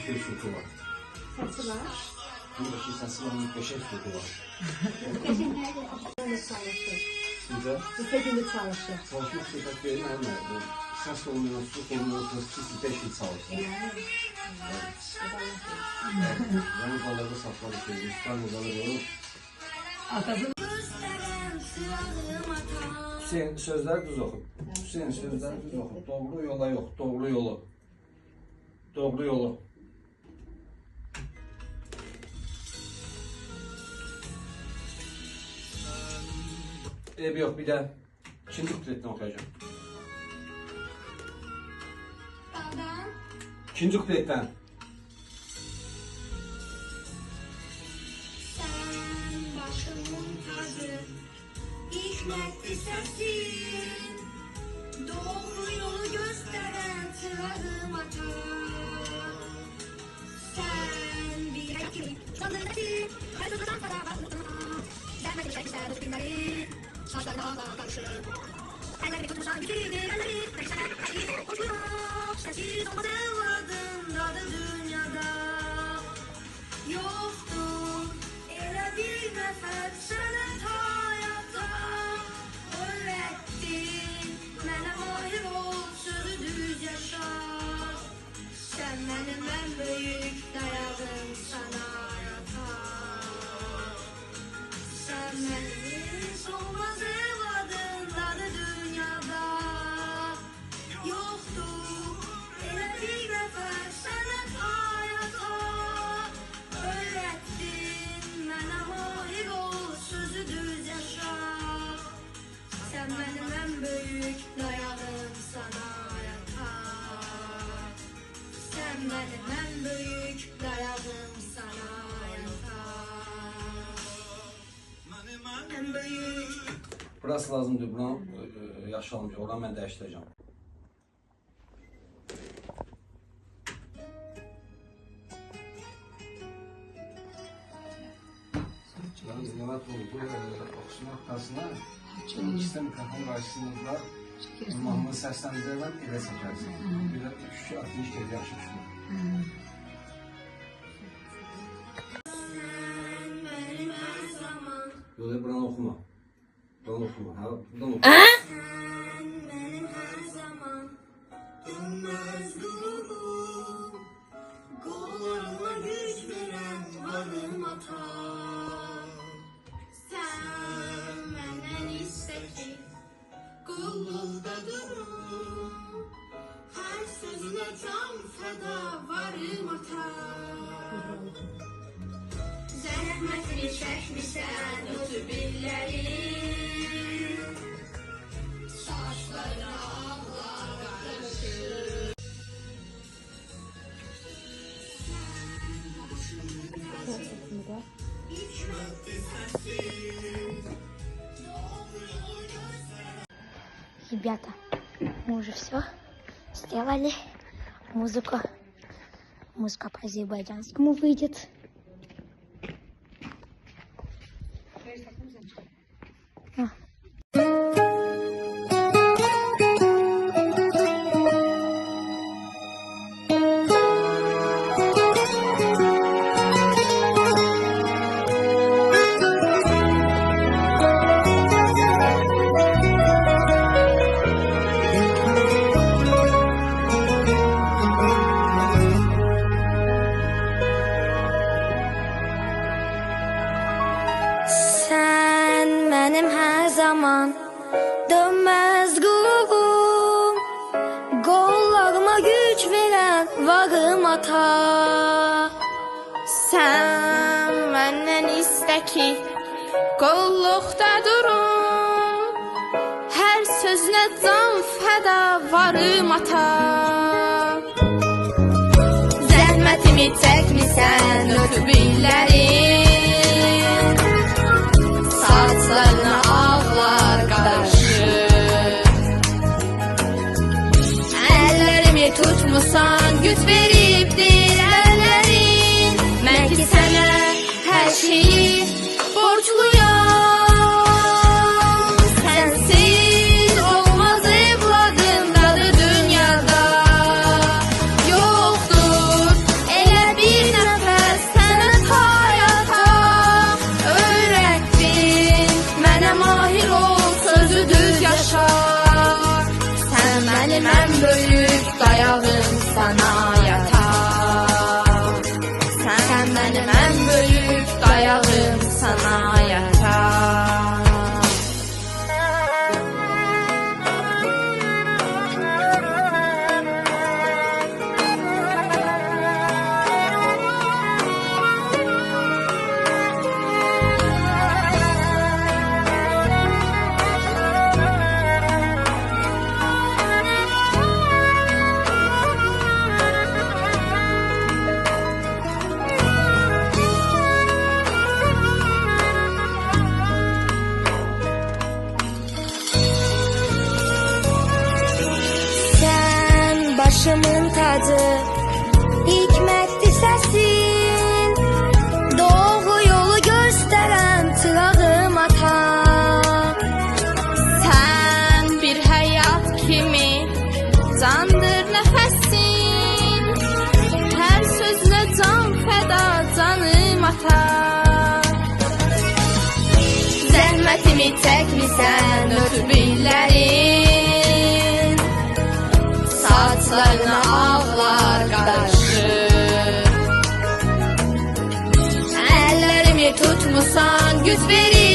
bir sütü var. Sesi var. Buradaki sesi var, müthəşəm sütü var. Müthəşəm nerede çalışır? Sizə Neçə gündür çalışır? çalışmaq söhbət verin, bu səs olmayan, süt olmayan, 35 il çalışır. Yani balarda saxladı şey, İspan odaları olur. Hüseyin sözləri düz oxu. Hüseyin sözləri düz oxu. Doğru yola yox, doğru yolu. Doğru yolu. Yok, bir de ikinci kupletten okuyacağım. İkinci kupletten. Sen başımın tacı, hikmetli sesin, doğru yolu gösteren çırağım ata. Sen bir ekip, sanırım her sözden kadar bakmışsın. Gelmedi şekilde rüzgünleri, saçlarına ağlar karışır. Ellerini tutmuşan güçlüydü, elleri peşine kaçıp koşuyor. Sensiz olmaz evladın dadı dünyada. Yoktur ele bir nefer senet hayata. Öğrettin mənə mahir ol, sözü düz yaşar. Sen benim en büyük dayağım sana hayata. Sen benim solmaz evladın dadı dünyada. Yoktur ele bir nefer senet hayata. Öğrettin mənə mahir ol, sözü düz yaşar. Sen benim en büyük dayağım sana yatar. Sen benim en büyük dayağım sana yatar. En büyük. Burası lazımdır, buna yaşalmış. Oradan ben dəyişdirəcəm. Yalnız Nevat oldu, oxusun arxasına, ikisi mikrofon qarşısında mahnını səsləndirərlər, elə çəkərsin. Bir də 3-2 atış geri yaxşı düşdü. Sen benim her zaman. Böyle buranı oxuma. Buranı oxuma. Buradan oxuma. Sen benim her zaman. Dönmez ruhum. Kollarıma güç veren varım ata. Sen benden isteki kullukta durun. Her sözüne can feda varım ata. Zəhmətini çəkmisən ötüb illərin. Saçlarına ağlar qarışır. Ребята, мы уже все сделали. Музыка по-азербайджанскому выйдет. Sen benim her zaman dönmez ruhum. Kollarıma güç veren varım ata. Sen benden iste ki kollukta durun. Her sözüne can feda varım ata. Zəhmətimi çəkmisən ötüb illərin. Saçlarına ağlar qarışır. Ellerimi tutmusan güç veribdir əllərin. Mən ki sənə hər şeyi borçluyam. Sensiz olmaz evladım dadı dünyada. Yoktur ele sana yatar. Sen benim en büyük dayağım, sana yatar. Başımın tacı, hikmetli səsin, doğru yolu göstərən çırağım ata. Sən bir həyat kimi candır nəfəsin, hər sözlə can fəda canım ata. Zəhmətimi çəkmisən ötüb illərin, saçlarına ağlar qarışır. Əllərimi tutmusan güc verir.